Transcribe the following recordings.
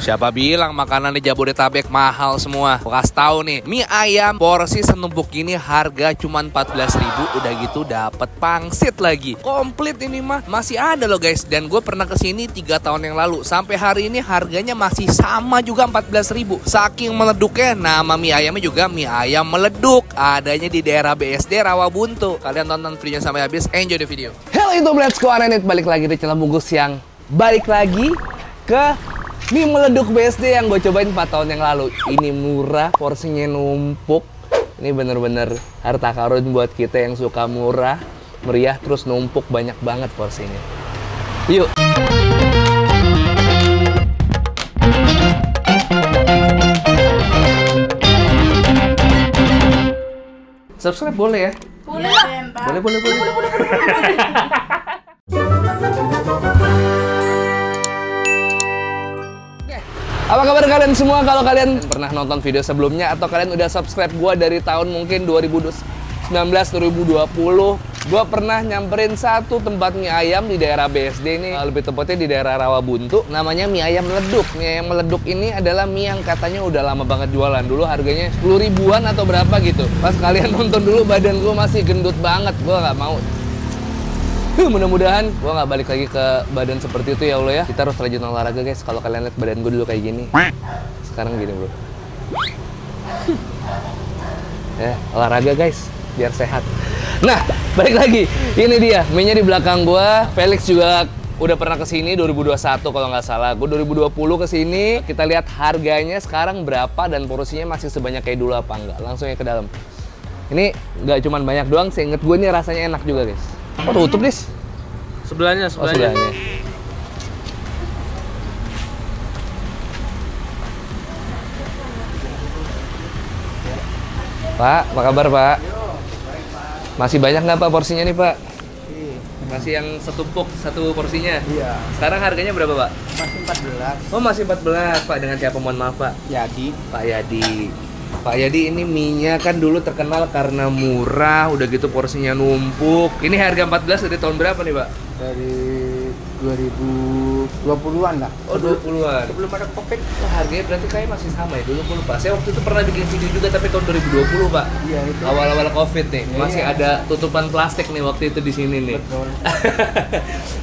Siapa bilang makanan di Jabodetabek mahal semua? Gua kasih tahu nih, mie ayam porsi senumpuk gini harga cuma 14.000, udah gitu dapat pangsit lagi. Komplit ini mah. Masih ada loh guys, dan gue pernah kesini 3 tahun yang lalu. Sampai hari ini harganya masih sama juga 14.000. Saking meleduknya, nama mie ayamnya juga mie ayam meleduk. Adanya di daerah BSD Rawabuntu. Kalian tonton videonya sampai habis, enjoy the video. Hello YouTube, let's go Arenit. Balik lagi di channel Bungkus yang balik lagi ke mie meleduk BSD yang gue cobain 4 tahun yang lalu. Ini murah, porsinya numpuk. Ini bener-bener harta karun buat kita yang suka murah, meriah, terus numpuk banyak banget porsinya. Yuk! Subscribe boleh ya? Boleh. Boleh. Apa kabar kalian semua? Kalau kalian pernah nonton video sebelumnya atau kalian udah subscribe gua dari tahun mungkin 2019, 2020, gua pernah nyamperin satu tempat mie ayam di daerah BSD ini, lebih tepatnya di daerah Rawabuntu, namanya mie ayam meleduk. Mie ayam meleduk ini adalah mie yang katanya udah lama banget jualan. Dulu harganya 10 ribuan atau berapa gitu. Pas kalian nonton dulu badan gua masih gendut banget, gua nggak mau. Mudah-mudahan gue nggak balik lagi ke badan seperti itu ya Allah ya. Kita harus rajin olahraga guys. Kalau kalian lihat badan gue dulu kayak gini, sekarang gini bro. Olahraga guys, biar sehat. Nah, balik lagi. Ini dia, mie-nya di belakang gue. Felix juga udah pernah kesini 2021 kalau nggak salah. Gue 2020 kesini. Kita lihat harganya sekarang berapa dan porsinya masih sebanyak kayak dulu apa enggak. Langsung ya ke dalam. Ini nggak cuma banyak doang, seinget gue ini rasanya enak juga guys. Oh, tutup, Dis? Sebelahnya. Sebelahnya. Pak, apa kabar, Pak? Masih banyak nggak, Pak, porsinya nih, Pak? Masih yang setumpuk, satu porsinya? Iya. Sekarang harganya berapa, Pak? Masih 14. Oh, masih 14, Pak. Dengan siapa? Mohon maaf, Pak. Yadi. Pak Yadi. Pak Yadi, ini mie-nya kan dulu terkenal karena murah, udah gitu porsinya numpuk. Ini harga 14 dari tahun berapa nih, Pak? Dari 2020-an lah. Oh, 20-an. Sebelum ada Covid. Wah, harganya berarti kayak masih sama ya, dulu lupa. Saya waktu itu pernah bikin video juga tapi tahun 2020, Pak. Iya, itu. Awal-awal Covid nih. Iya, Masih iya. ada tutupan plastik nih waktu itu di sini nih. Betul.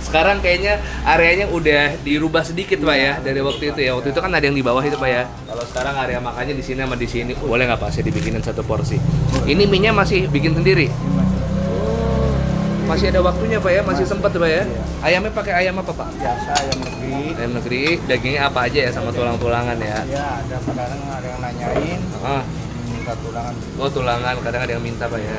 Sekarang kayaknya areanya udah dirubah sedikit, Pak ya, dari waktu itu ya. Waktu itu kan ada yang di bawah itu, Pak ya. Kalau sekarang area makannya di sini sama di sini. Boleh nggak, Pak? Saya dibikinin satu porsi. Ini mie-nya masih bikin sendiri? Masih ada waktunya, Pak ya? Masih sempat, Pak ya? Ayamnya pakai ayam apa, Pak? Biasa ayam negeri. Ayam negeri, dagingnya apa aja ya sama tulang-tulangan ya? Iya, ada kadang ada yang nanyain, Ah, minta tulangan. oh tulangan, kadang ada yang minta, Pak ya.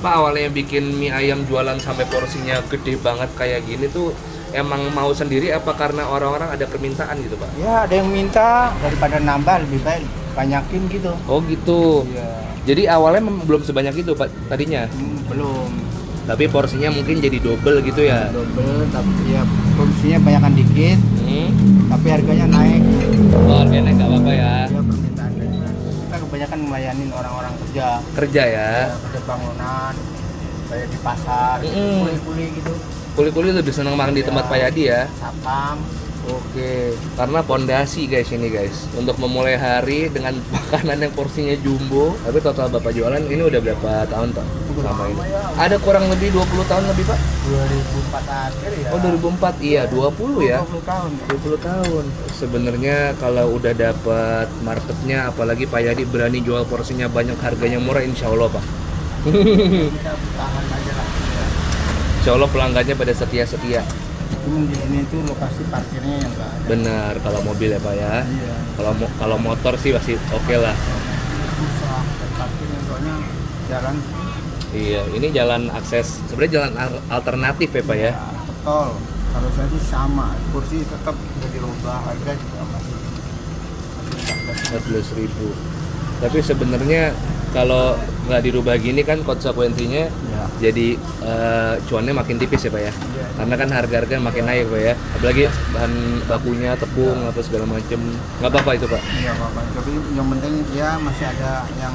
Pak, awalnya bikin mie ayam jualan sampai porsinya gede banget kayak gini tuh emang mau sendiri apa karena orang-orang ada permintaan gitu, Pak? Ya, ada yang minta daripada nambah lebih baik banyakin gitu. Oh gitu. Iya. Jadi awalnya belum sebanyak itu, Pak, tadinya. Belum. Tapi porsinya mungkin jadi double gitu ya. Double, tapi ya produksinya banyakkan dikit, tapi harganya naik. Oh, harganya nggak apa-apa ya. Ya permintaan dari kita kebanyakan melayanin orang-orang kerja. Kerja ya. Kerja bangunan, kayak di pasar, kuli-kuli gitu. Kuli-kuli lebih senang makan di tempat Pak Yadi ya. Sapam. Oke, karena pondasi guys ini guys. Untuk memulai hari dengan makanan yang porsinya jumbo. Tapi total Bapak jualan ini udah berapa tahun, Pak? Selama ini. Ada kurang lebih 20 tahun lebih, Pak? 2004 akhir ya. Oh, 2004. Iya, 20 ya. 20 tahun. 20 tahun. Sebenarnya kalau udah dapat marketnya, apalagi Pak Yadi berani jual porsinya banyak, harganya murah, insya Allah, Pak. Kita tahan aja lah. Insya Allah pelanggannya pada setia-setia. Cuman di sini tuh lokasi parkirnya yang enggak ada. Benar, kalau mobil ya, Pak ya. Iya. Kalau motor sih masih oke lah. Susah parkirnya soalnya jalan. Iya, ini jalan akses. Sebenarnya jalan alternatif ya, Pak ya. Tol. Kalau saya sih sama, kursi tetap udah dirubah, harga juga masih 14.000. Tapi sebenarnya kalau nggak dirubah gini kan konsekuensinya ya. jadi cuannya makin tipis ya, Pak ya. Iya. Karena kan harga-harga makin naik, Pak ya. Apalagi bahan bakunya tepung apa segala macem. Nggak apa-apa itu, Pak. Iya, Pak. Tapi yang penting ya masih ada yang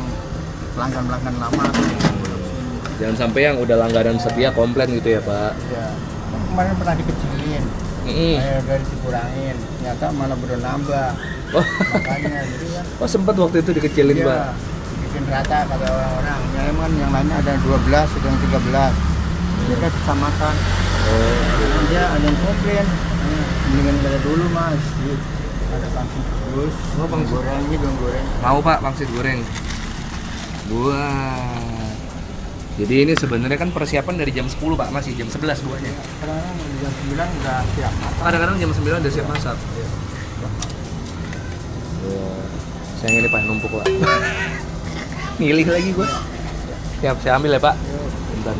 pelanggan-pelanggan lama tuh yang produksi. Jangan sampai yang udah langganan setia komplain gitu ya, Pak. Iya. Kemarin pernah dikecilin. Dari dikurangin, ternyata malah bernambah. Oh. Makanya jadi kan. Oh sempat waktu itu dikecilin Pak. Iya, bikin rata kata orang-orang. Ya emang yang lainnya ada 12, ada yang 13. Mereka disamakan. Dia ada yang komplain. Mendingan dari dulu mas. Ada pangsit terus. Oh, pangsit goreng ini dong goreng. Mau Pak pangsit goreng. Wah. Jadi ini sebenarnya kan persiapan dari jam 10 Pak, masih jam 11 buahnya. Kadang-kadang jam 9 udah siap masak. Kadang-kadang jam 9 udah siap masak. Sayang ini Pak, numpuk Pak. Milih lagi gua. Siap, saya ambil ya Pak. Bentar.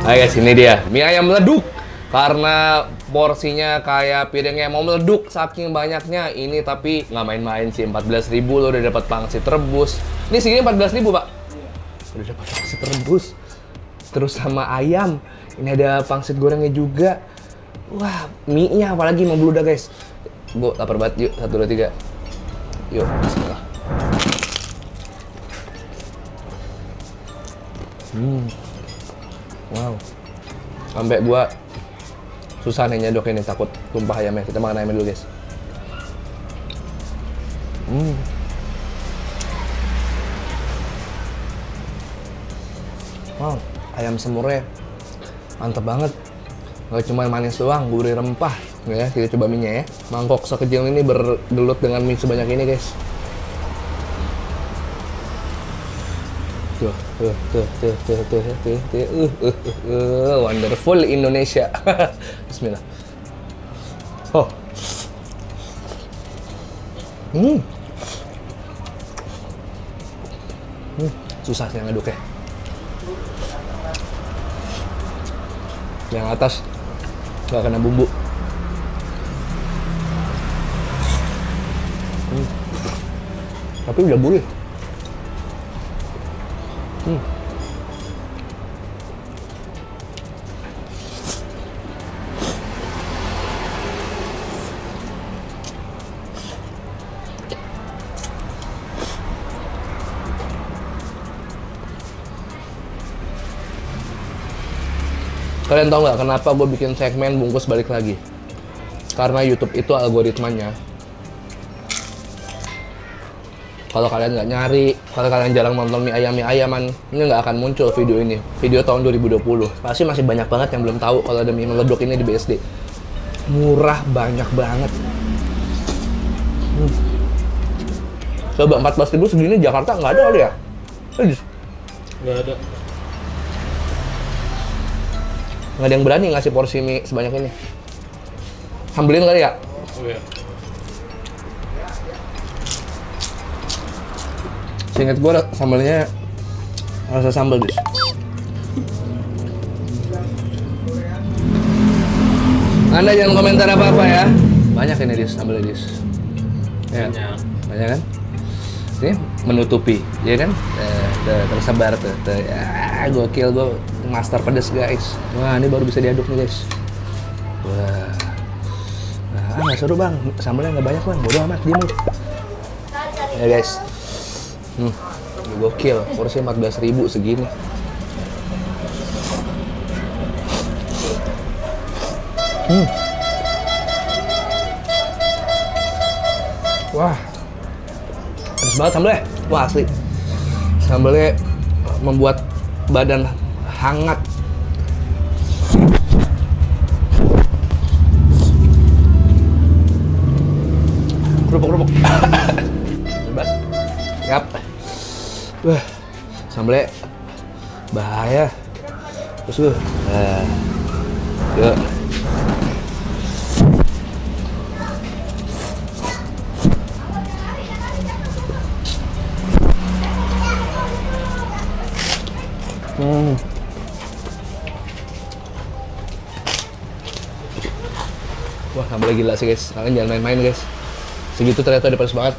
Hai guys, ini dia mie ayam meleduk. Karena porsinya kayak piringnya mau meleduk saking banyaknya ini, tapi nggak main-main sih. 14.000 lo udah dapat pangsit rebus. Ini segini 14.000 Pak. Udah dapat pangsit rebus. Terus sama ayam. Ini ada pangsit gorengnya juga. Wah, mie-nya apalagi mau beludak guys. Gue lapar banget. Yuk, 1, 2, 3. Yuk, bismillah. Wow, sampai gua susah nih nyedok ini, takut tumpah ayamnya. Kita makan ayamnya dulu guys. Wow, ayam semurnya mantep banget. Gak cuma manis doang, gurih rempah. Ya, kita coba mie-nya ya. Mangkok sekecil ini bergelut dengan mie sebanyak ini guys. Wonderful Indonesia. Bismillah. Oh. Susah sih ngaduknya. Yang atas nggak kena bumbu. Tapi udah gurih. Kalian tahu nggak kenapa gue bikin segmen bungkus balik lagi? Karena YouTube itu algoritmanya. Kalau kalian nggak nyari, kalau kalian jarang nonton mie ayaman, ini nggak akan muncul video ini. Video tahun 2020. Pasti masih banyak banget yang belum tahu kalau ada mie meleduk ini di BSD. Murah banyak banget. Coba 14.000 segini Jakarta nggak ada kali ya? Nggak ada. Nggak ada yang berani ngasih porsi mie sebanyak ini. Sambelin kali ya? Oh iya. Seinget gue sambelnya rasa sambal guys. Anda jangan komentar apa-apa ya. Banyak ini dis, sambelnya dis. Ya, banyak kan? Ini menutupi, ya kan? Tersebar tuh. Ya, gokil, gue master pedes guys. Wah, ini baru bisa diaduk nih guys. Wah, nah, nggak seru bang, sambalnya nggak banyak bang, bodo amat, diam lu. Ya guys, gokil, porsi 14.000 segini. Wah, pedes banget sambalnya. Wah asli, sambalnya membuat badan hangat. Kerupuk-kerupuk. Hebat. Yap. Wah, sambalnya bahaya. Terus yuk. Wah, sambalnya gila sih guys. Kalian jangan main-main guys. Segitu ternyata udah pedas banget.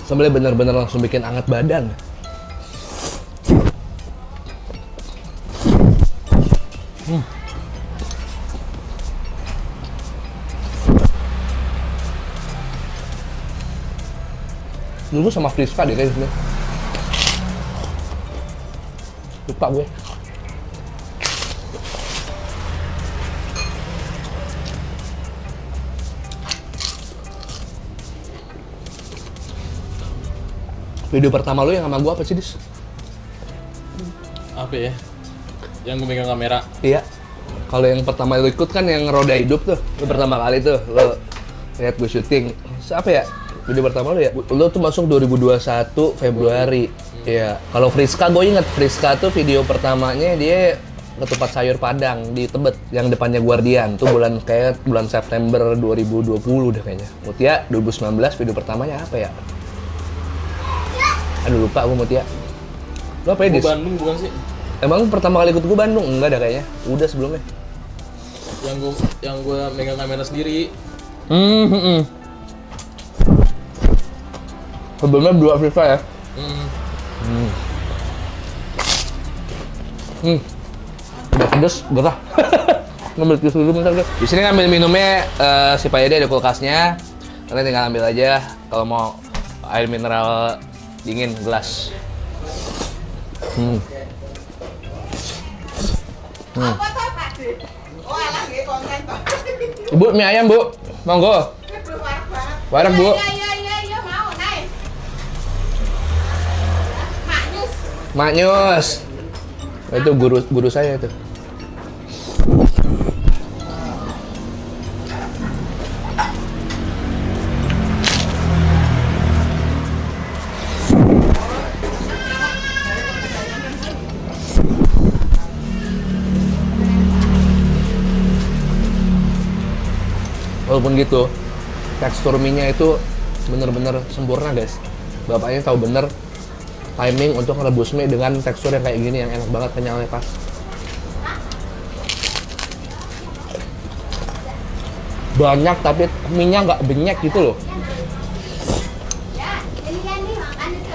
Sambalnya bener-bener langsung bikin hangat badan. Dulu sama Friska deh kayaknya. Lupa gue. Video pertama lu yang sama gua apa sih, Dis? Apa ya? Yang gue megang kamera. Iya. Kalau yang pertama lu ikut kan yang roda hidup tuh. Lu pertama kali tuh lu lihat gue syuting. Apa ya? Video pertama lu ya? Lu tuh masuk 2021 Februari. Iya. Kalau Friska gue inget, Friska tuh video pertamanya dia ketupat sayur Padang di Tebet yang depannya Guardian. Tuh kayak bulan September 2020 deh kayaknya. Mutia 2019 video pertamanya apa ya? Aduh lupa gue Mutia. Lu apa ya, Dis? Bandung bukan sih? Emang pertama kali ikut gue Bandung? Enggak ada kayaknya. Udah sebelumnya. Yang gue megang kamera sendiri. Sebelumnya 2 Afrika ya? Udah pedes, gerah. Ngambil tisu dulu bentar guys. Di sini ngambil minumnya si Pak Yedi ada kulkasnya. Kalian tinggal ambil aja kalau mau air mineral dingin gelas. Ibu, mie ayam, Bu. Monggo. Warak, Bu. Iya, mau, naik. Maknyus. Nah, itu guru saya itu. Walaupun gitu, tekstur mie-nya itu bener-bener sempurna guys. Bapaknya tahu bener timing untuk ngerebus mie dengan tekstur yang kayak gini, yang enak banget, kenyalnya pas. Banyak tapi mie-nya nggak benyek gitu loh. Ya, ini kan nih makan itu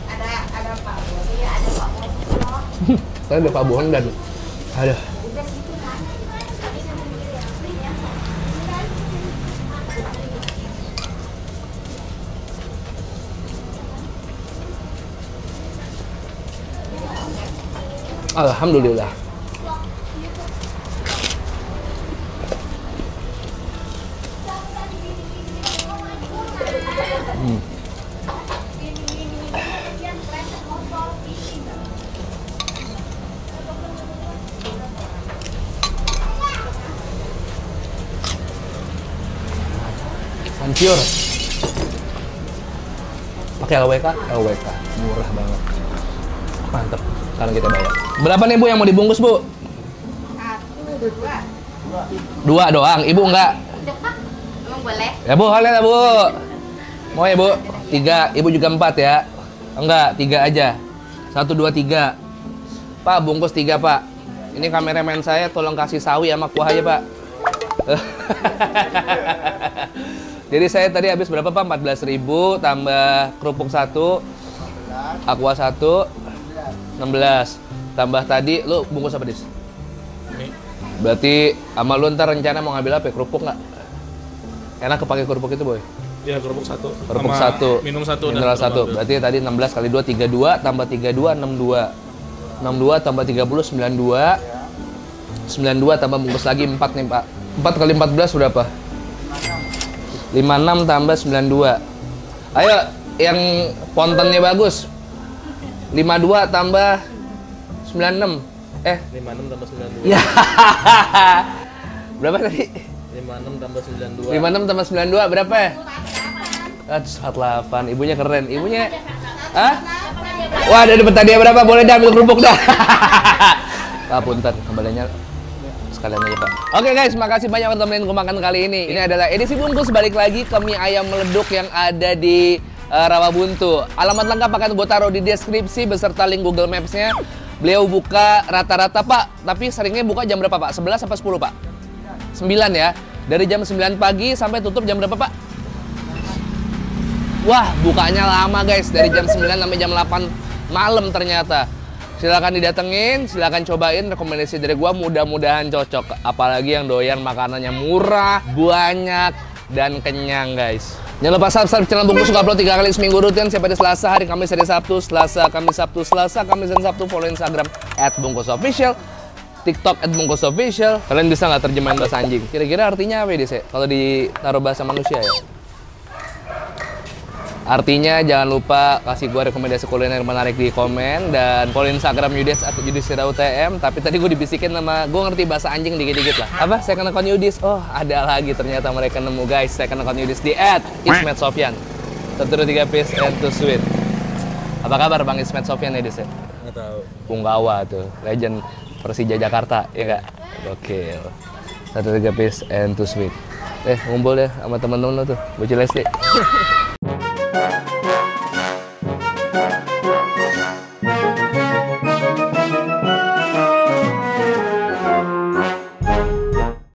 ada Pak Boni, ada Pak Boni. Tadi ada Pak Bon dan ada. Alhamdulillah. Hancur. Pakai LWK? LWK. Murah banget. Mantep. Sekarang kita bayar. Berapa nih Bu yang mau dibungkus Bu? 1, 2. 2 doang. Ibu enggak? Emang boleh? Ya Bu, boleh lah Bu. Mau ya Bu? 3. Ibu juga 4 ya? Enggak, 3 aja. 1, 2, 3. Pak, bungkus 3 Pak. Ini kameramen saya tolong kasih sawi sama kuah aja Pak. Jadi saya tadi habis berapa Pak? 14.000 tambah kerupuk 1, aqua 1, 16. Tambah tadi lu bungkus apa Dis? Ini. Berarti sama lu ntar rencana mau ngambil apa? Kerupuk nggak? Enak kepake kerupuk itu Boy? Iya, kerupuk 1. Kerupuk Sama 1. Minum 1 Mineral 1. Berarti tadi 16 kali 2 32 tambah 32 62. 62 tambah 30 92. 92 tambah bungkus lagi 4 nih Pak. 4 kali 14 berapa? 56 tambah 92. Ayo yang pontennya bagus. 52 tambah 96. 56 tambah 92. Ya. Berapa tadi? 56 tambah 92. 56 tambah 92 berapa ya? 48. Ibunya keren. Ibunya hah? Wah, dapat tadi berapa? Boleh dah ambil kerupuk dah. Ah, punten, kembaliannya sekalian aja Pak. Oke guys, makasih banyak udah temenin gue makan kali ini. Ini adalah edisi bungkus balik lagi ke mie ayam meleduk yang ada di Rawabuntu. Alamat lengkap akan gue taruh di deskripsi beserta link Google Maps-nya. Beliau buka rata-rata Pak, tapi seringnya buka jam berapa Pak? 11 sampai 10 Pak? 9 ya? Dari jam 9 pagi sampai tutup jam berapa Pak? Wah, bukanya lama guys, dari jam 9 sampai jam 8 malam ternyata. Silakan didatengin, silakan cobain, rekomendasi dari gua mudah-mudahan cocok. Apalagi yang doyan makanannya murah, banyak, dan kenyang guys. Jangan lupa subscribe channel Bungkus, suka upload 3 kali seminggu rutin, setiap hari Selasa, hari Kamis, hari Sabtu, Selasa, Kamis, Sabtu, Selasa, Kamis, dan Sabtu. Follow Instagram @bungkusofficial, TikTok @bungkusofficial. Kalian bisa nggak terjemahin bahasa anjing? Kira-kira artinya apa ya, Dese? Kalau ditaruh bahasa manusia ya? Artinya jangan lupa kasih gue rekomendasi kuliner menarik di komen dan follow Instagram Yudis atau Yudhistira UTM. Tapi tadi gue dibisikin sama gue ngerti bahasa anjing dikit-dikit lah. Apa? Second account Yudis. Oh ada lagi ternyata mereka nemu guys. Second account Yudis di @ismet_sofyan. 33 piece and too sweet. Apa kabar Bang Ismet Sofyan ya Dis? Nggak tahu. Punggawa tuh, legend Persija Jakarta ya kak. Gokil. 33 piece and too sweet. Ngumpul deh sama temen-temen lo tuh. Bocil SD.